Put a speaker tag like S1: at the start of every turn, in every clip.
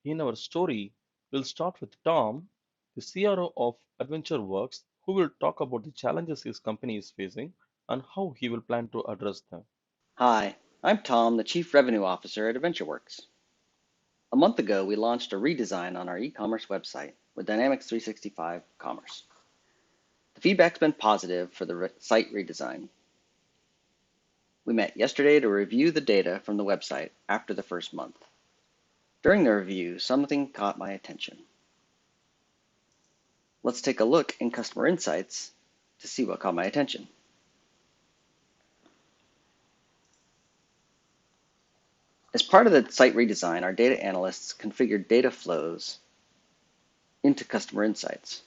S1: In our story, we'll start with Tom, the CRO of AdventureWorks, who will talk about the challenges his company is facing and how he will plan to address them.
S2: Hi, I'm Tom, the Chief Revenue Officer at AdventureWorks. A month ago, we launched a redesign on our e-commerce website with Dynamics 365 Commerce. The feedback's been positive for the site redesign. We met yesterday to review the data from the website after the first month. During the review, something caught my attention. Let's take a look in Customer Insights to see what caught my attention. As part of the site redesign, our data analysts configured data flows into Customer Insights.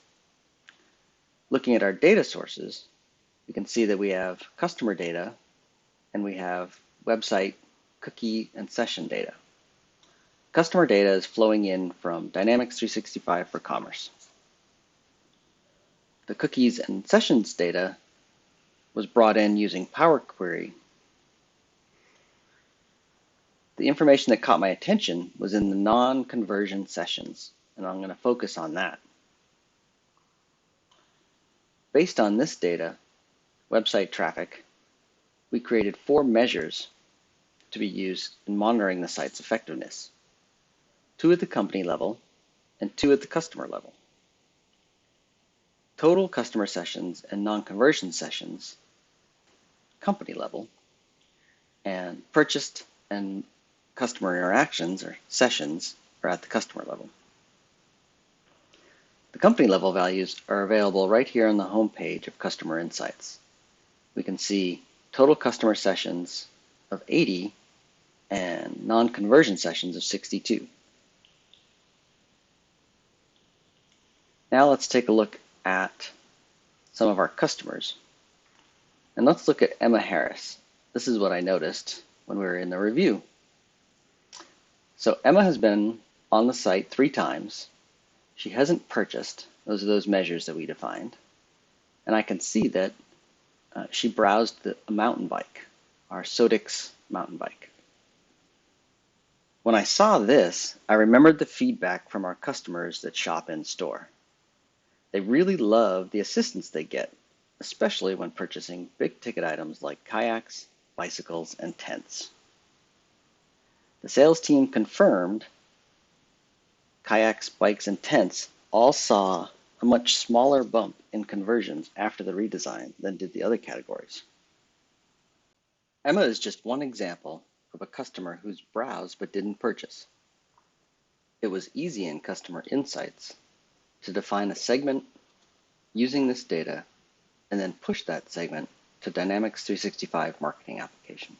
S2: Looking at our data sources, we can see that we have customer data and we have website, cookie, and session data. Customer data is flowing in from Dynamics 365 for Commerce. The cookies and sessions data was brought in using Power Query. The information that caught my attention was in the non-conversion sessions, and I'm going to focus on that. Based on this data, website traffic, we created 4 measures to be used in monitoring the site's effectiveness. 2 at the company level and 2 at the customer level. Total customer sessions and non-conversion sessions, company level, and purchased and customer interactions or sessions are at the customer level. The company level values are available right here on the home page of Customer Insights. We can see total customer sessions of 80 and non-conversion sessions of 62. Now let's take a look at some of our customers. And let's look at Emma Harris. This is what I noticed when we were in the review. So Emma has been on the site 3 times. She hasn't purchased. Those are those measures that we defined. And I can see that she browsed a mountain bike, our Sodix mountain bike. When I saw this, I remembered the feedback from our customers that shop in store. They really love the assistance they get, especially when purchasing big ticket items like kayaks, bicycles, and tents. The sales team confirmed kayaks, bikes, and tents all saw a much smaller bump in conversions after the redesign than did the other categories. Emma is just one example of a customer who's browsed but didn't purchase. It was easy in Customer Insights to define a segment using this data and then push that segment to Dynamics 365 marketing application.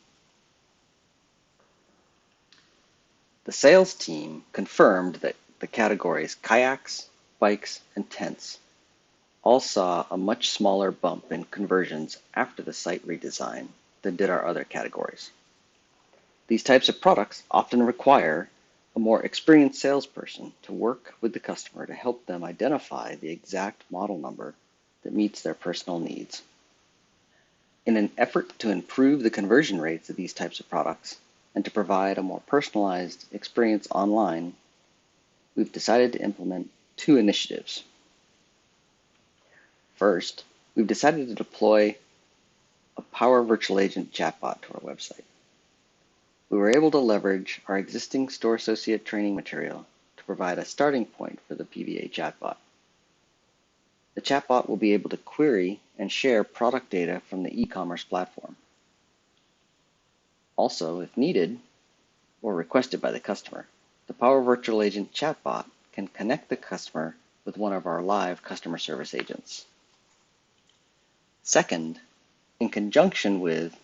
S2: The sales team confirmed that the categories kayaks, bikes, and tents all saw a much smaller bump in conversions after the site redesign than did our other categories. These types of products often require a more experienced salesperson to work with the customer to help them identify the exact model number that meets their personal needs. In an effort to improve the conversion rates of these types of products and to provide a more personalized experience online, we've decided to implement 2 initiatives. First, we've decided to deploy a Power Virtual Agent chatbot to our website. We were able to leverage our existing store associate training material to provide a starting point for the PVA chatbot. The chatbot will be able to query and share product data from the e-commerce platform. Also, if needed or requested by the customer, the Power Virtual Agent chatbot can connect the customer with one of our live customer service agents. Second, in conjunction with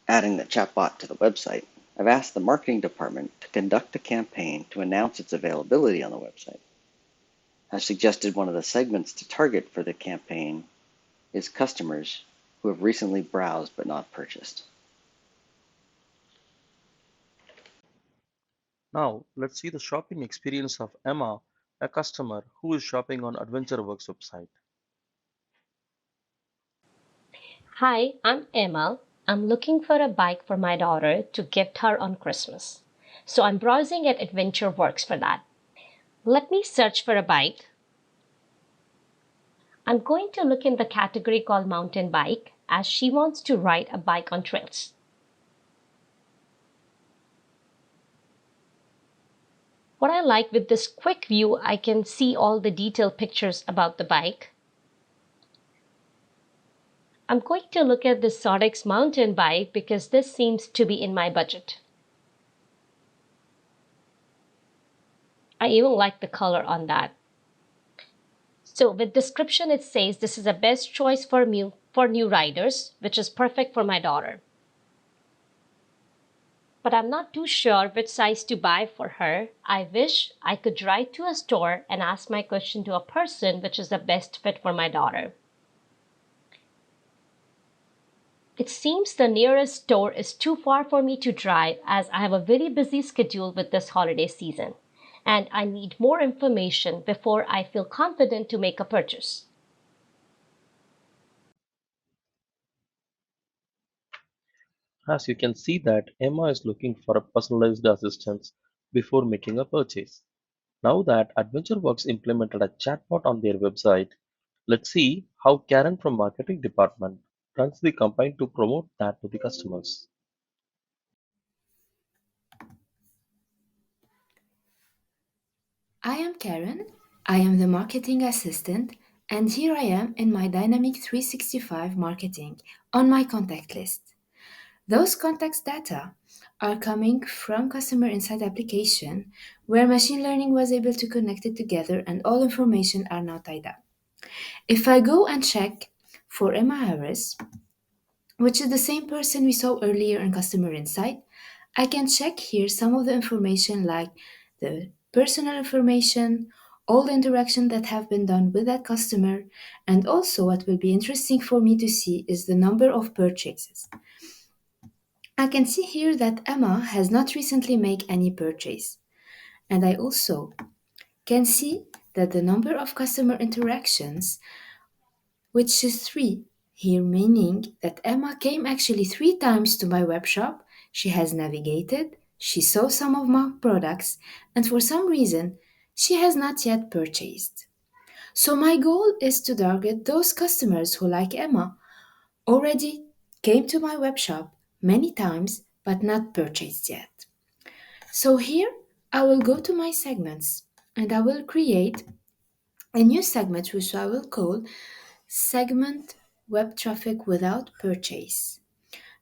S2: adding the chatbot to the website, I've asked the marketing department to conduct a campaign to announce its availability on the website. I've suggested one of the segments to target for the campaign is customers who have recently browsed but not purchased.
S1: Now, let's see the shopping experience of Emma, a customer who is shopping on AdventureWorks website.
S3: Hi, I'm Emma. I'm looking for a bike for my daughter to gift her on Christmas. So I'm browsing at AdventureWorks for that. Let me search for a bike. I'm going to look in the category called mountain bike as she wants to ride a bike on trails. What I like with this quick view, I can see all the detailed pictures about the bike. I'm going to look at the Sodexo mountain bike because this seems to be in my budget. I even like the color on that. So with description, it says this is a best choice for new riders, which is perfect for my daughter. But I'm not too sure which size to buy for her. I wish I could write to a store and ask my question to a person which is the best fit for my daughter. It seems the nearest store is too far for me to drive as I have a very busy schedule with this holiday season, and I need more information before I feel confident to make a purchase.
S1: As you can see that Emma is looking for a personalized assistance before making a purchase. Now that AdventureWorks implemented a chatbot on their website, let's see how Karen from marketing department runs the campaign to promote that to the customers.
S4: I am Karen. I am the marketing assistant, and here I am in my Dynamic 365 marketing on my contact list. Those contacts data are coming from Customer Insight application, where machine learning was able to connect it together and all information are now tied up. If I go and check for Emma Harris, which is the same person we saw earlier in Customer Insight, I can check here some of the information like the personal information, all the interaction that have been done with that customer, and also what will be interesting for me to see is the number of purchases. I can see here that Emma has not recently made any purchase, and I also can see that the number of customer interactions, which is 3, here meaning that Emma came actually 3 times to my web shop. She has navigated, she saw some of my products, and for some reason, she has not yet purchased. So my goal is to target those customers who, like Emma, already came to my web shop many times but not purchased yet. So here I will go to my segments and I will create a new segment which I will call segment web traffic without purchase.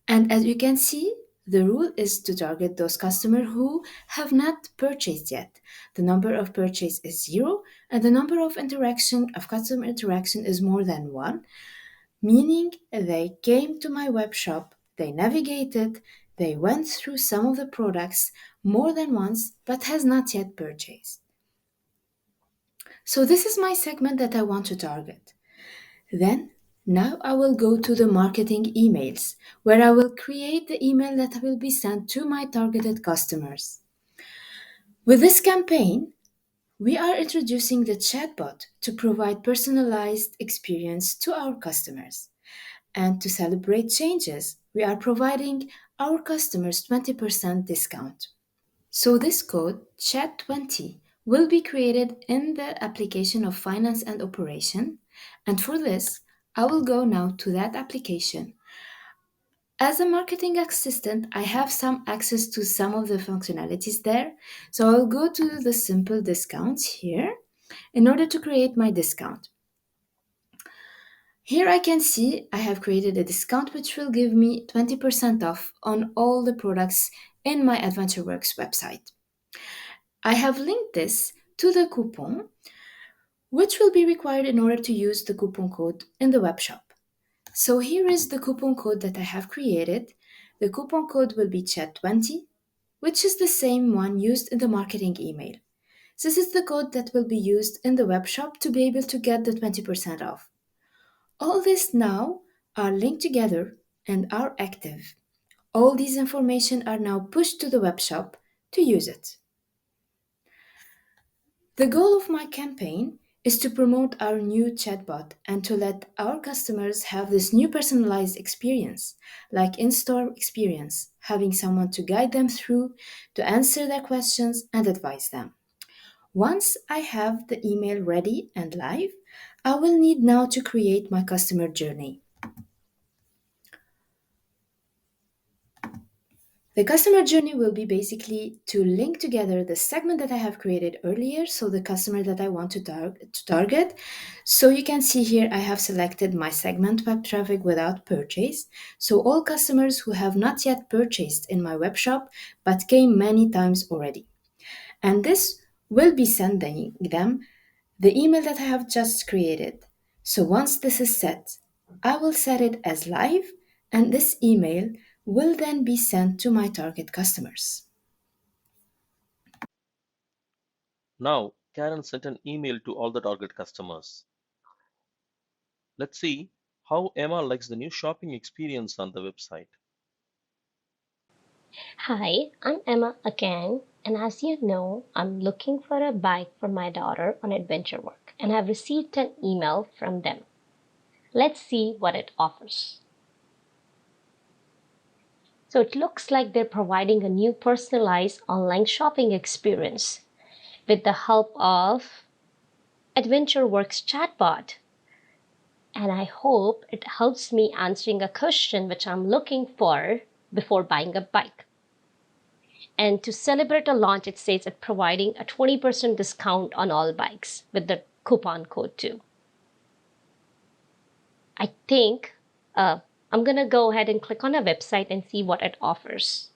S4: And as you can see, the rule is to target those customers who have not purchased yet. The number of purchase is 0 and the number of customer interaction is more than 1, meaning they came to my web shop, they navigated, they went through some of the products more than once but has not yet purchased. So this is my segment that I want to target. Then, now I will go to the marketing emails, where I will create the email that will be sent to my targeted customers. With this campaign, we are introducing the chatbot to provide personalized experience to our customers. And to celebrate changes, we are providing our customers 20% discount. So this code, chat20, will be created in the application of finance and operation. And for this, I will go now to that application. As a marketing assistant, I have some access to some of the functionalities there. So I'll go to the simple discounts here in order to create my discount. Here I can see I have created a discount which will give me 20% off on all the products in my AdventureWorks website. I have linked this to the coupon, which will be required in order to use the coupon code in the web shop. So here is the coupon code that I have created. The coupon code will be chat20, which is the same one used in the marketing email. This is the code that will be used in the web shop to be able to get the 20% off. All this now are linked together and are active. All these information are now pushed to the web shop to use it. The goal of my campaign is to promote our new chatbot and to let our customers have this new personalized experience, like in store experience, having someone to guide them through, to answer their questions, and advise them. Once I have the email ready and live, I will need now to create my customer journey. The customer journey will be basically to link together the segment that I have created earlier, so the customer that I want to target. So you can see here I have selected my segment web traffic without purchase. So all customers who have not yet purchased in my web shop but came many times already. And this will be sending them the email that I have just created. So once this is set, I will set it as live, and this email will then be sent to my target customers.
S1: Now, Karen sent an email to all the target customers. Let's see how Emma likes the new shopping experience on the website.
S3: Hi, I'm Emma again, and as you know, I'm looking for a bike for my daughter on adventure work, and I've received an email from them. Let's see what it offers. So it looks like they're providing a new personalized online shopping experience with the help of AdventureWorks chatbot. And I hope it helps me answering a question which I'm looking for before buying a bike. And to celebrate a launch, it says it's providing a 20% discount on all bikes with the coupon code too. I think I'm going to go ahead and click on a website and see what it offers.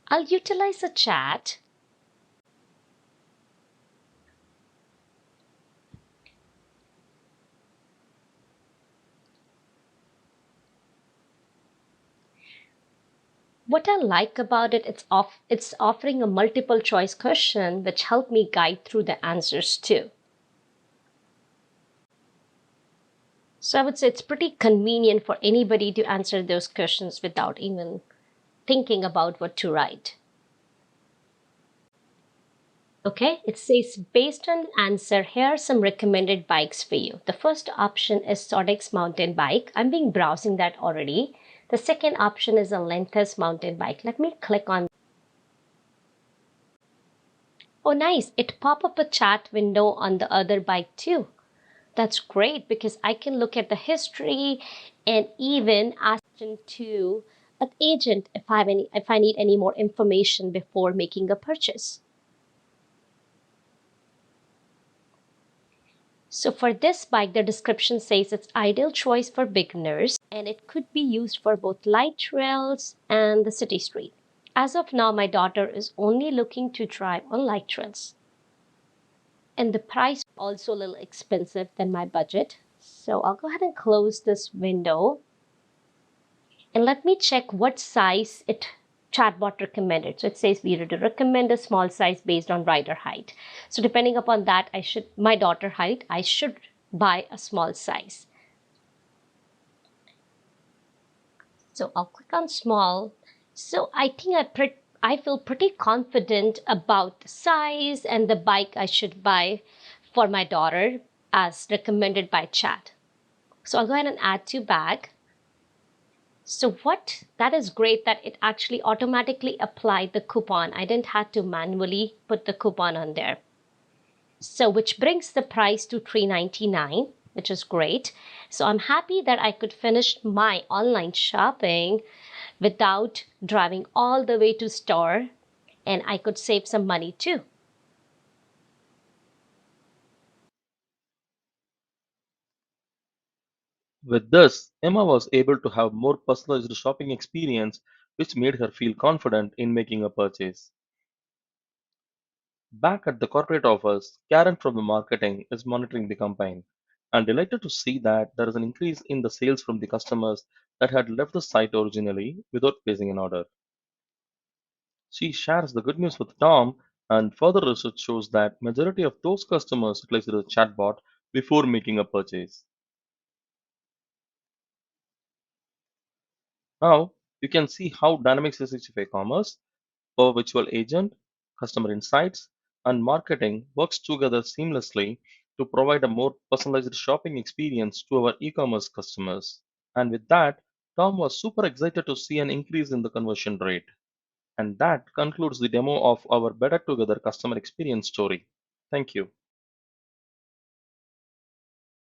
S3: I'll utilize a chat. What I like about it, it's offering a multiple choice question which help me guide through the answers too. So I would say it's pretty convenient for anybody to answer those questions without even thinking about what to write. Okay, it says based on answer, here are some recommended bikes for you. The first option is Sodexo mountain bike. I'm being browsing that already. The second option is a Lenthus mountain bike. Let me click on. Oh, nice. It pop up a chat window on the other bike too. That's great because I can look at the history and even ask to an agent if I need any more information before making a purchase. So for this bike, the description says it's ideal choice for beginners and it could be used for both light trails and the city street. As of now, my daughter is only looking to drive on light trails. And the price is also a little expensive than my budget. So I'll go ahead and close this window and let me check what size it chatbot recommended. So it says we recommend a small size based on rider height. So depending upon that, my daughter height, I should buy a small size. So I'll click on small. So I think I feel pretty confident about the size and the bike I should buy for my daughter as recommended by chat. So I'll go ahead and add to bag. So that is great that it actually automatically applied the coupon. I didn't have to manually put the coupon on there. So which brings the price to $3.99, which is great. So I'm happy that I could finish my online shopping without driving all the way to store, and I could save some money too.
S1: With this, Emma was able to have more personalized shopping experience, which made her feel confident in making a purchase. Back at the corporate office, Karen from the marketing is monitoring the campaign and delighted to see that there is an increase in the sales from the customers that had left the site originally without placing an order. She shares the good news with Tom, and further research shows that majority of those customers utilize the chatbot before making a purchase. Now, you can see how Dynamics 365 Commerce, Power Virtual Agent, Customer Insights, and marketing works together seamlessly to provide a more personalized shopping experience to our e-commerce customers. And with that, Tom was super excited to see an increase in the conversion rate. And that concludes the demo of our Better Together customer experience story. Thank you.